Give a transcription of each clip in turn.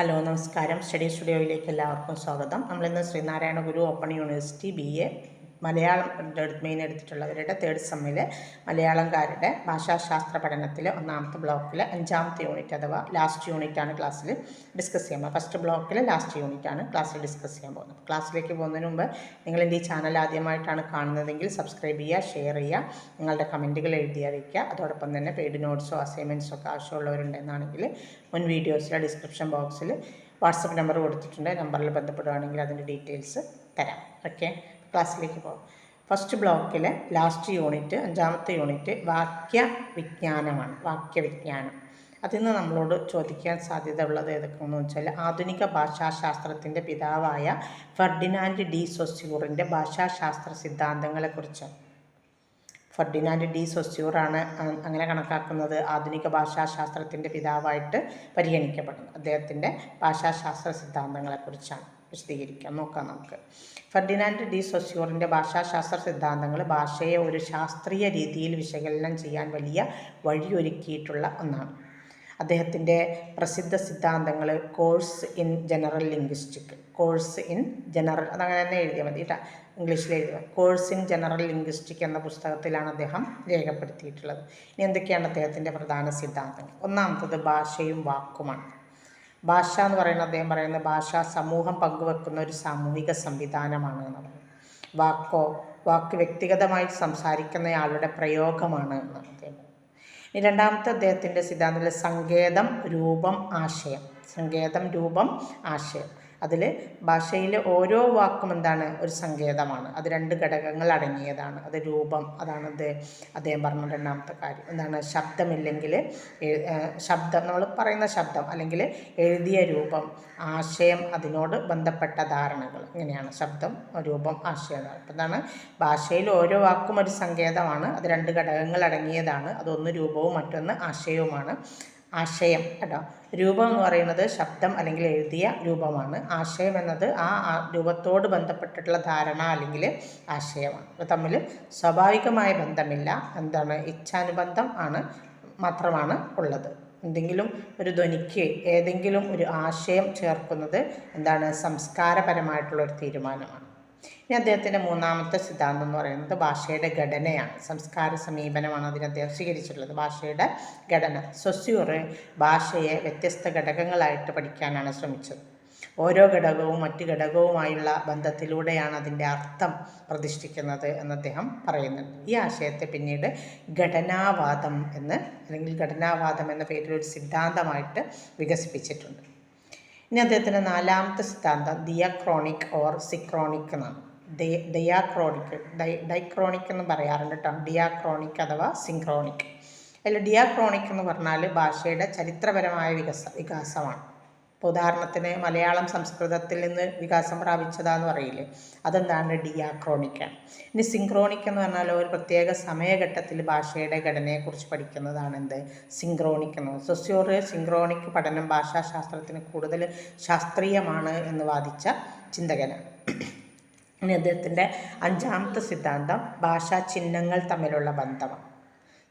Hello നമസ്കാരം. Study സ്റ്റുഡിയോയിലേക്ക് എല്ലാവർക്കും സ്വാഗതം. നമ്മളിന്ന് Sreenarayana Guru open university BA Malayalam main എടുത്തിട്ടുള്ളവരുടെ തേർഡ് സെമ്മിലെ മലയാളംകാരുടെ ഭാഷാശാസ്ത്ര പഠനത്തിലെ ഒന്നാമത്തെ ബ്ലോക്കിലെ 5ാമത്തെ യൂണിറ്റ് അഥവാ ലാസ്റ്റ് യൂണിറ്റാണ് ക്ലാസ്സിൽ ഡിസ്കസ് ചെയ്യാൻ പോകുന്നത്. ഫസ്റ്റ് ബ്ലോക്കിലെ ലാസ്റ്റ് യൂണിറ്റാണ് ക്ലാസ്സിൽ ഡിസ്കസ് ചെയ്യാൻ പോകുന്നത്. ക്ലാസ്സിലേക്ക് പോകുന്നതിന് മുമ്പ് നിങ്ങൾ എൻ്റെ ഈ ചാനൽ ആദ്യമായിട്ടാണ് കാണുന്നതെങ്കിൽ സബ്സ്ക്രൈബ് ചെയ്യുക, ഷെയർ ചെയ്യുക, നിങ്ങളുടെ കമൻറ്റുകൾ എഴുതി അറിയിക്കുക. അതോടൊപ്പം തന്നെ പെയ്ഡ് നോട്ട്സോ അസൈൻമെൻറ്റ്സോ ഒക്കെ ആവശ്യമുള്ളവരുണ്ടെന്നാണെങ്കിൽ മുൻ വീഡിയോസിലെ ഡിസ്ക്രിപ്ഷൻ ബോക്സിൽ വാട്സപ്പ് നമ്പർ കൊടുത്തിട്ടുണ്ട്. നമ്പറിൽ ബന്ധപ്പെടുകയാണെങ്കിൽ അതിൻ്റെ ഡീറ്റെയിൽസ് തരാം. ഓക്കെ, ക്ലാസ്സിലേക്ക് പോകാം. ഫസ്റ്റ് ബ്ലോക്കിലെ ലാസ്റ്റ് യൂണിറ്റ് 5ാമത്തെ യൂണിറ്റ് വാക്യവിജ്ഞാനമാണ്. വാക്യവിജ്ഞാനം അതിൽ നിന്ന് നമ്മളോട് ചോദിക്കാൻ സാധ്യത ഉള്ളത് ഏതൊക്കെയെന്ന് വെച്ചാൽ ആധുനിക ഭാഷാശാസ്ത്രത്തിൻ്റെ പിതാവായ ഫെർഡിനാൻഡ് ഡി സൊസ്യൂറിൻ്റെ ഭാഷാശാസ്ത്ര സിദ്ധാന്തങ്ങളെക്കുറിച്ചാണ്. ഫെർഡിനാൻഡ് ഡി സൊസ്യൂറാണ് അങ്ങനെ കണക്കാക്കുന്നത് ആധുനിക ഭാഷാശാസ്ത്രത്തിൻ്റെ പിതാവായിട്ട് പരിഗണിക്കപ്പെടുന്നത്. അദ്ദേഹത്തിൻ്റെ ഭാഷാശാസ്ത്ര സിദ്ധാന്തങ്ങളെക്കുറിച്ചാണ് നോക്കാം നമുക്ക്. ഫെർഡിനാൻഡ് ഡി സൊസ്യൂറിൻ്റെ ഭാഷാശാസ്ത്ര സിദ്ധാന്തങ്ങൾ ഭാഷയെ ഒരു ശാസ്ത്രീയ രീതിയിൽ വിശകലനം ചെയ്യാൻ വലിയ വഴിയൊരുക്കിയിട്ടുള്ള ഒന്നാണ്. അദ്ദേഹത്തിൻ്റെ പ്രസിദ്ധ സിദ്ധാന്തങ്ങൾ course in general linguistic, course in general അതങ്ങനെ തന്നെ എഴുതിയാൽ മതി കേട്ടോ, ഇംഗ്ലീഷിൽ എഴുതുക. കോഴ്സ് ഇൻ ജനറൽ ലിംഗ്വിസ്റ്റിക് എന്ന പുസ്തകത്തിലാണ് അദ്ദേഹം രേഖപ്പെടുത്തിയിട്ടുള്ളത്. ഇനി എന്തൊക്കെയാണ് അദ്ദേഹത്തിൻ്റെ പ്രധാന സിദ്ധാന്തങ്ങൾ? ഒന്നാമത്തത് ഭാഷയും വാക്കുമാണ്. ഭാഷ എന്ന് പറയുന്നത് അദ്ദേഹം പറയുന്നത് ഭാഷാ സമൂഹം പങ്കുവെക്കുന്ന ഒരു സാമൂഹിക സംവിധാനമാണ് എന്നാണ്. വാക്ക് വ്യക്തിഗതമായി സംസാരിക്കുന്നയാളുടെ പ്രയോഗമാണ് എന്നാണ് അദ്ദേഹം. ഇനി രണ്ടാമത്തെ അദ്ദേഹത്തിൻ്റെ സിദ്ധാന്തത്തിൽ സങ്കേതം, രൂപം, ആശയം. സങ്കേതം, രൂപം, ആശയം. അതിൽ ഭാഷയിലെ ഓരോ വാക്കും എന്താണ്? ഒരു സങ്കേതമാണ്. അത് 2 ഘടകങ്ങൾ അടങ്ങിയതാണ്. അത് രൂപം, അതാണത് അദ്ദേഹം പറഞ്ഞ രണ്ടാമത്തെ കാര്യം. എന്താണ്? ശബ്ദമില്ലെങ്കിൽ ശബ്ദം, നമ്മൾ പറയുന്ന ശബ്ദം അല്ലെങ്കിൽ എഴുതിയ രൂപം, ആശയം, അതിനോട് ബന്ധപ്പെട്ട ധാരണകൾ. ഇങ്ങനെയാണ് ശബ്ദം, രൂപം, ആശയം. അപ്പം എന്താണ്? ഭാഷയിൽ ഓരോ വാക്കും ഒരു സങ്കേതമാണ്. അത് 2 ഘടകങ്ങൾ അടങ്ങിയതാണ്. അതൊന്ന് രൂപവും മറ്റൊന്ന് ആശയവുമാണ്. ആശയം കേട്ടോ. രൂപം എന്ന് പറയുന്നത് ശബ്ദം അല്ലെങ്കിൽ എഴുതിയ രൂപമാണ്. ആശയം എന്നത് ആ രൂപത്തോട് ബന്ധപ്പെട്ടിട്ടുള്ള ധാരണ അല്ലെങ്കിൽ ആശയമാണ്. അപ്പോൾ തമ്മിൽ സ്വാഭാവികമായ ബന്ധമില്ല. എന്താണ്? ഇച്ഛാനുബന്ധം മാത്രമാണ് ഉള്ളത്. എന്തെങ്കിലും ഒരു ധ്വനിക്ക് ഏതെങ്കിലും ഒരു ആശയം ചേർക്കുന്നത് എന്താണ്? സംസ്കാരപരമായിട്ടുള്ളൊരു തീരുമാനമാണ്. ഇനി അദ്ദേഹത്തിൻ്റെ മൂന്നാമത്തെ സിദ്ധാന്തം എന്ന് പറയുന്നത് ഭാഷയുടെ ഘടനയാണ്. സംസ്കാര സമീപനമാണ് അതിന് അദ്ദേഹം സ്വീകരിച്ചിട്ടുള്ളത്. ഭാഷയുടെ ഘടന. സൊസ്യൂർ ഭാഷയെ വ്യത്യസ്ത ഘടകങ്ങളായിട്ട് പഠിക്കാനാണ് ശ്രമിച്ചത്. ഓരോ ഘടകവും മറ്റ് ഘടകവുമായുള്ള ബന്ധത്തിലൂടെയാണ് അതിൻ്റെ അർത്ഥം പ്രതിഷ്ഠിക്കുന്നത് എന്ന് അദ്ദേഹം പറയുന്നുണ്ട്. ഈ ആശയത്തെ പിന്നീട് ഘടനാവാദം എന്ന പേരിൽ ഒരു സിദ്ധാന്തമായിട്ട് വികസിപ്പിച്ചിട്ടുണ്ട്. ഇനി അദ്ദേഹത്തിൻ്റെ 4ാമത്തെ സിദ്ധാന്തം ദിയക്രോണിക് ഓർ സിക്രോണിക് എന്നാണ്. ഡൈക്രോണിക് എന്ന് പറയാറുണ്ട് കേട്ടോ. ഡിയാക്രോണിക് അഥവാ സിങ്ക്രോണിക്. അതിൽ ഡിയാക്രോണിക് എന്ന് പറഞ്ഞാൽ ഭാഷയുടെ ചരിത്രപരമായ വികാസമാണ്. ഇപ്പോൾ ഉദാഹരണത്തിന് മലയാളം സംസ്കൃതത്തിൽ നിന്ന് വികാസം പ്രാപിച്ചതാന്ന് പറയില്ലേ, അതെന്താണ്? ഡിയാക്രോണിക്കാണ്. ഇനി സിങ്ക്രോണിക് എന്ന് പറഞ്ഞാൽ ഒരു പ്രത്യേക സമയഘട്ടത്തിൽ ഭാഷയുടെ ഘടനയെക്കുറിച്ച് പഠിക്കുന്നതാണ് എന്ത്? സിങ്ക്രോണിക് എന്ന്. സൊസ്യൂർ സിങ്ക്രോണിക് പഠനം ഭാഷാശാസ്ത്രത്തിന് കൂടുതൽ ശാസ്ത്രീയമാണ് എന്ന് വാദിച്ച ചിന്തകനാണ്. ഇനി അദ്ദേഹത്തിൻ്റെ 5ാമത്തെ സിദ്ധാന്തം ഭാഷാ ചിഹ്നങ്ങൾ തമ്മിലുള്ള ബന്ധമാണ്.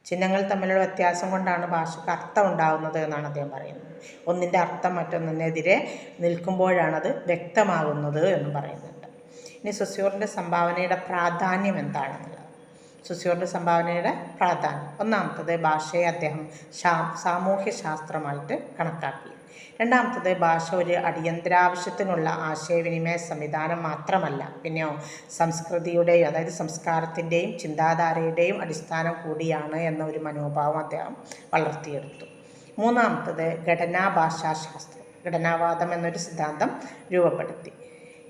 ചിഹ്നങ്ങൾ തമ്മിലുള്ള വ്യത്യാസം കൊണ്ടാണ് ഭാഷയ്ക്ക് അർത്ഥം ഉണ്ടാകുന്നത് എന്നാണ് അദ്ദേഹം പറയുന്നത്. ഒന്നിൻ്റെ അർത്ഥം മറ്റൊന്നിനെതിരെ നിൽക്കുമ്പോഴാണത് വ്യക്തമാകുന്നത് എന്നും പറയുന്നുണ്ട്. ഇനി സൊസ്യൂറിൻ്റെ സംഭാവനയുടെ പ്രാധാന്യം എന്താണെന്നുള്ളത്. സൊസ്യൂറിൻ്റെ സംഭാവനയുടെ പ്രാധാന്യം. ഒന്നാമത്തത് ഭാഷയെ അദ്ദേഹം സാമൂഹ്യ ശാസ്ത്രമായിട്ട് കണക്കാക്കി. രണ്ടാമത്തത് ഭാഷ ഒരു അടിയന്തരാവശ്യത്തിനുള്ള ആശയവിനിമയ സംവിധാനം മാത്രമല്ല, പിന്നെയോ സംസ്കൃതിയുടെയും അതായത് സംസ്കാരത്തിൻ്റെയും ചിന്താധാരയുടെയും അടിസ്ഥാനം കൂടിയാണ് എന്ന ഒരു മനോഭാവം അദ്ദേഹം വളർത്തിയെടുത്തു. മൂന്നാമത്തത് ഭാഷാശാസ്ത്രം, ഘടനാവാദം എന്നൊരു സിദ്ധാന്തം രൂപപ്പെടുത്തി.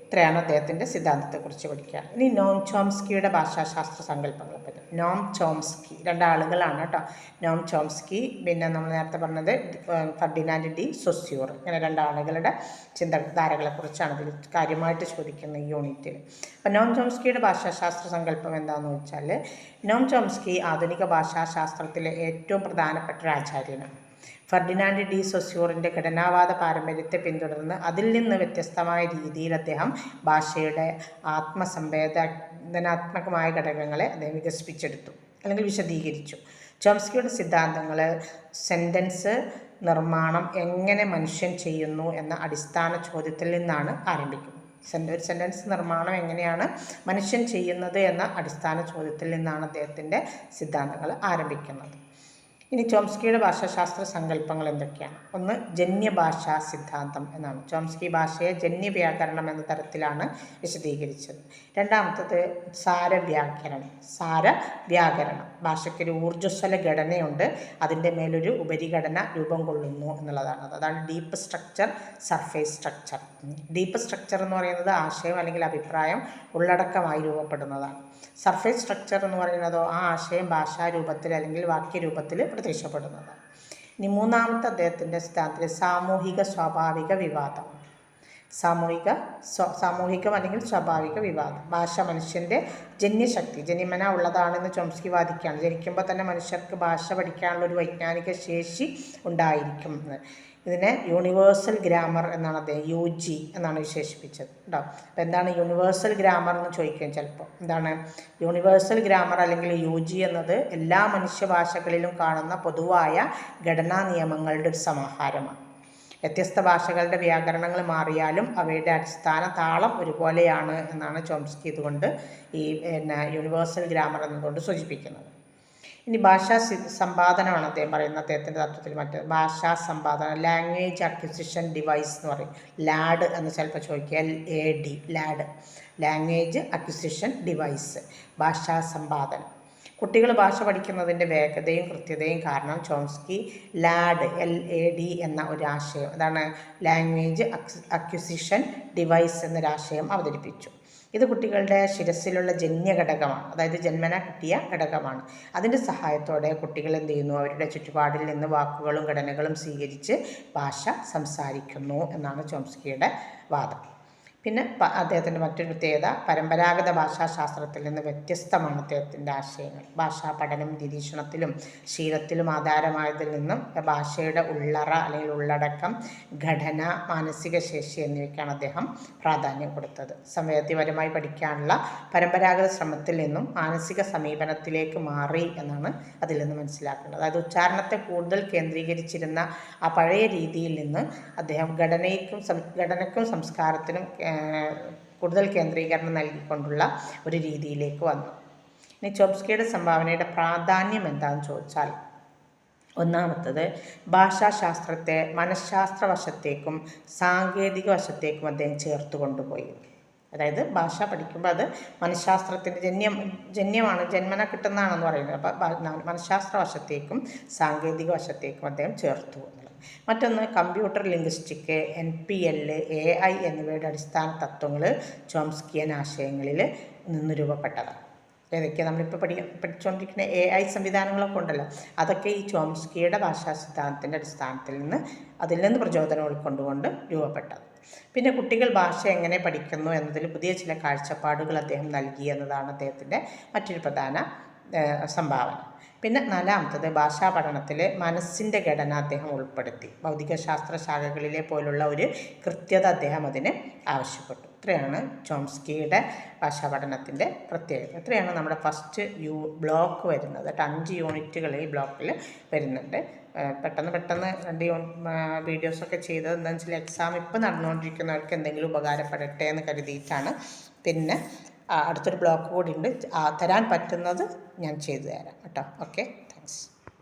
ഇത്രയാണ് അദ്ദേഹത്തിൻ്റെ സിദ്ധാന്തത്തെക്കുറിച്ച് പഠിക്കുക. ഇനി നോം ചോംസ്കിയുടെ ഭാഷാശാസ്ത്ര സങ്കല്പങ്ങളെ പറ്റി. നോം ചോംസ്കി 2 ആളുകളാണ് കേട്ടോ. നോം ചോംസ്കി, പിന്നെ നമ്മൾ നേരത്തെ പറഞ്ഞത് ഫെർഡിനാൻഡ് ഡി സൊസ്യൂർ. ഇങ്ങനെ 2 ആളുകളുടെ ചിന്താധാരകളെക്കുറിച്ചാണ് ഇതിൽ കാര്യമായിട്ട് ചോദിക്കുന്നത് ഈ യൂണിറ്റിൽ. അപ്പം നോം ചോംസ്കിയുടെ ഭാഷാശാസ്ത്ര സങ്കല്പം എന്താണെന്ന് വെച്ചാൽ, നോം ചോംസ്കി ആധുനിക ഭാഷാശാസ്ത്രത്തിലെ ഏറ്റവും പ്രധാനപ്പെട്ട ഒരു ആചാര്യനാണ്. ഫെർഡിനാൻഡ് ഡി സൊസ്യൂറിൻ്റെ ഘടനാവാദ പാരമ്പര്യത്തെ പിന്തുടർന്ന് അതിൽ നിന്ന് വ്യത്യസ്തമായ രീതിയിൽ അദ്ദേഹം ഭാഷയുടെ ആത്മസംവേദനാത്മകമായ ഘടകങ്ങളെ അദ്ദേഹം വികസിപ്പിച്ചെടുത്തു അല്ലെങ്കിൽ വിശദീകരിച്ചു. ചോംസ്കിയുടെ സിദ്ധാന്തങ്ങൾ സെൻറ്റൻസ്, നിർമ്മാണം എങ്ങനെ മനുഷ്യൻ ചെയ്യുന്നു എന്ന അടിസ്ഥാന ചോദ്യത്തിൽ നിന്നാണ് ആരംഭിക്കുന്നത്. ഒരു സെൻറ്റൻസ് നിർമ്മാണം എങ്ങനെയാണ് മനുഷ്യൻ ചെയ്യുന്നത് എന്ന അടിസ്ഥാന ചോദ്യത്തിൽ നിന്നാണ് അദ്ദേഹത്തിൻ്റെ സിദ്ധാന്തങ്ങൾ ആരംഭിക്കുന്നത്. ഇനി ചോംസ്കിയുടെ ഭാഷാശാസ്ത്ര സങ്കല്പങ്ങൾ എന്തൊക്കെയാണ്? ഒന്ന്, ജന്യഭാഷാ സിദ്ധാന്തം എന്നാണ്. ചോംസ്കി ഭാഷയെ ജന്യവ്യാകരണം എന്ന തരത്തിലാണ് വിശദീകരിച്ചത്. രണ്ടാമത്തത് സാരവ്യാകരണം. ഭാഷയ്ക്കൊരു ഊർജ്ജസ്വല ഘടനയുണ്ട്, അതിൻ്റെ മേലൊരു ഉപരിഘടന രൂപം കൊള്ളുന്നു എന്നുള്ളതാണ്. അതാണ് deep structure, surface structure. Deep structure എന്ന് പറയുന്നത് ആശയം അല്ലെങ്കിൽ അഭിപ്രായം ഉള്ളടക്കമായി രൂപപ്പെടുന്നതാണ്. സർഫേസ് സ്ട്രക്ചർ എന്ന് പറയുന്നതോ ആ ആശയം ഭാഷാരൂപത്തിൽ അല്ലെങ്കിൽ വാക്യരൂപത്തിൽ പ്രത്യക്ഷപ്പെടുന്നതാണ്. ഇനി മൂന്നാമത്തെ അദ്ദേഹത്തിൻ്റെ സിദ്ധാന്തത്തിൽ സാമൂഹിക സ്വാഭാവിക വിവാദം. സാമൂഹികം അല്ലെങ്കിൽ സ്വാഭാവിക വിവാദം. ഭാഷ മനുഷ്യൻ്റെ ജന്യശക്തി, ജന്യമന ഉള്ളതാണെന്ന് ചോംസ്കി വാദിക്കുകയാണ്. ജനിക്കുമ്പോൾ തന്നെ മനുഷ്യർക്ക് ഭാഷ പഠിക്കാനുള്ള ഒരു വൈജ്ഞാനിക ശേഷി ഉണ്ടായിരിക്കും. ഇതിനെ യൂണിവേഴ്സൽ ഗ്രാമർ എന്നാണ് അദ്ദേഹം UG എന്നാണ് വിശേഷിപ്പിച്ചത് കേട്ടോ. അപ്പോൾ എന്താണ് യൂണിവേഴ്സൽ ഗ്രാമർ എന്ന് ചോദിക്കുകയും ചിലപ്പോൾ. എന്താണ് യൂണിവേഴ്സൽ ഗ്രാമർ അല്ലെങ്കിൽ UG എന്നത് എല്ലാ മനുഷ്യഭാഷകളിലും കാണുന്ന പൊതുവായ ഘടനാ നിയമങ്ങളുടെ ഒരു സമാഹാരമാണ്. വ്യത്യസ്ത ഭാഷകളുടെ വ്യാകരണങ്ങൾ മാറിയാലും അവയുടെ അടിസ്ഥാന താളം ഒരുപോലെയാണ് എന്നാണ് ചോംസ്കി ഇതുകൊണ്ട് ഈ യൂണിവേഴ്സൽ ഗ്രാമർ എന്നതുകൊണ്ട് സൂചിപ്പിക്കുന്നത്. ഇനി ഭാഷാ സമ്പാദനമാണ് അദ്ദേഹം പറയുന്നത്. അദ്ദേഹത്തിൻ്റെ തത്വത്തിൽ മറ്റ് ഭാഷാ സമ്പാദനം, ലാംഗ്വേജ് അക്വിസിഷൻ ഡിവൈസ് എന്ന് പറയും. ലാഡ് എന്ന് ചിലപ്പോൾ ചോദിക്കുക, LAD, LAD, language acquisition device, ഭാഷാ സമ്പാദനം. കുട്ടികൾ ഭാഷ പഠിക്കുന്നതിൻ്റെ വേഗതയും കൃത്യതയും കാരണം ചോംസ്കി LAD എന്ന ഒരു ആശയം, അതാണ് ലാംഗ്വേജ് അക്വിസിഷൻ ഡിവൈസ് എന്നൊരാശയം അവതരിപ്പിച്ചു. ഇത് കുട്ടികളുടെ ശിരസിലുള്ള ജന്യഘടകമാണ്, അതായത് ജന്മന കിട്ടിയ ഘടകമാണ്. അതിൻ്റെ സഹായത്തോടെ കുട്ടികൾ എന്ത് ചെയ്യുന്നു? അവരുടെ ചുറ്റുപാടിൽ നിന്ന് വാക്കുകളും ഘടനകളും സ്വീകരിച്ച് ഭാഷ സംസാരിക്കുന്നു എന്നാണ് ചോംസ്കിയുടെ വാദം. പിന്നെ അദ്ദേഹത്തിൻ്റെ മറ്റൊരു പ്രത്യേകത, പരമ്പരാഗത ഭാഷാശാസ്ത്രത്തിൽ നിന്ന് വ്യത്യസ്തമാണ് അദ്ദേഹത്തിൻ്റെ ആശയങ്ങൾ. ഭാഷാ പഠനം നിരീക്ഷണത്തിലും ശീലത്തിലും ആധാരമായതിൽ നിന്നും ഭാഷയുടെ ഉള്ളറ അല്ലെങ്കിൽ ഉള്ളടക്കം, ഘടന, മാനസിക ശേഷി എന്നിവയ്ക്കാണ് അദ്ദേഹം പ്രാധാന്യം കൊടുത്തത്. സംവേദ്യപരമായി പഠിക്കാനുള്ള പരമ്പരാഗത ശ്രമത്തിൽ നിന്നും മാനസിക സമീപനത്തിലേക്ക് മാറി എന്നാണ് അതിൽ നിന്ന് മനസ്സിലാക്കുന്നത്. അതായത് ഉച്ചാരണത്തെ കൂടുതൽ കേന്ദ്രീകരിച്ചിരുന്ന ആ പഴയ രീതിയിൽ നിന്ന് അദ്ദേഹം ഘടനയ്ക്കും സംസ്കാരത്തിനും കൂടുതൽ കേന്ദ്രീകരണം നൽകിക്കൊണ്ടുള്ള ഒരു രീതിയിലേക്ക് വന്നു. ഇനി ചോംസ്കിയുടെ സംഭാവനയുടെ പ്രാധാന്യം എന്താണെന്ന് ചോദിച്ചാൽ, ഒന്നാമത്തത് ഭാഷാശാസ്ത്രത്തെ മനഃശാസ്ത്ര വശത്തേക്കും സാങ്കേതിക വശത്തേക്കും അദ്ദേഹം ചേർത്ത് കൊണ്ടുപോയി. അതായത് ഭാഷ പഠിക്കുമ്പോൾ അത് മനഃശാസ്ത്രത്തിൻ്റെ ജന്യമാണ്, ജന്മന കിട്ടുന്നതാണെന്ന് പറയുന്നത്. അപ്പോൾ മനഃശാസ്ത്ര വശത്തേക്കും സാങ്കേതിക വശത്തേക്കും അദ്ദേഹം ചേർത്തു. മറ്റൊന്ന് കമ്പ്യൂട്ടർ ലിംഗ്വിസ്റ്റിക്, NPL, AI എന്നിവയുടെ അടിസ്ഥാന തത്വങ്ങൾ ചോംസ്കിയൻ ആശയങ്ങളിൽ നിന്ന് രൂപപ്പെട്ടതാണ്. ഏതൊക്കെ നമ്മളിപ്പോൾ പഠിച്ചുകൊണ്ടിരിക്കുന്ന AI സംവിധാനങ്ങളൊക്കെ ഉണ്ടല്ലോ, അതൊക്കെ ഈ ചോംസ്കിയുടെ ഭാഷാ സിദ്ധാന്തത്തിൻ്റെ അടിസ്ഥാനത്തിൽ നിന്ന് അതിൽ നിന്ന് പ്രചോദനം ഉൾക്കൊണ്ടുകൊണ്ട് രൂപപ്പെട്ടത്. പിന്നെ കുട്ടികൾ ഭാഷ എങ്ങനെ പഠിക്കുന്നു എന്നതിൽ പുതിയ ചില കാഴ്ചപ്പാടുകൾ അദ്ദേഹം നൽകി എന്നതാണ് അദ്ദേഹത്തിൻ്റെ മറ്റൊരു പ്രധാന സംഭാവന. പിന്നെ നാലാമത്തത് ഭാഷാ പഠനത്തിൽ മനസ്സിൻ്റെ ഘടന അദ്ദേഹം ഉൾപ്പെടുത്തി. ഭൗതികശാസ്ത്ര ശാഖകളിലെ പോലുള്ള ഒരു കൃത്യത അദ്ദേഹം അതിന് ആവശ്യപ്പെട്ടു. ഇത്രയാണ് ചോംസ്കിയുടെ ഭാഷാ പഠനത്തിൻ്റെ പ്രത്യേകത. ഇത്രയാണ് നമ്മുടെ ഫസ്റ്റ് ബ്ലോക്ക് വരുന്നത്. 5 യൂണിറ്റുകൾ ഈ ബ്ലോക്കിൽ വരുന്നുണ്ട്. പെട്ടെന്ന് 2 വീഡിയോസൊക്കെ ചെയ്തത് എന്താണെന്ന് വെച്ചാൽ എക്സാം ഇപ്പോൾ നടന്നുകൊണ്ടിരിക്കുന്നവർക്ക് എന്തെങ്കിലും ഉപകാരപ്പെടട്ടെ എന്ന് കരുതിയിട്ടാണ്. പിന്നെ അടുത്തൊരു ബ്ലോക്ക് കൂടി ഉണ്ട്, തരാൻ പറ്റുന്നത് ഞാൻ ചെയ്തു തരാം കേട്ടോ. Okay, thanks.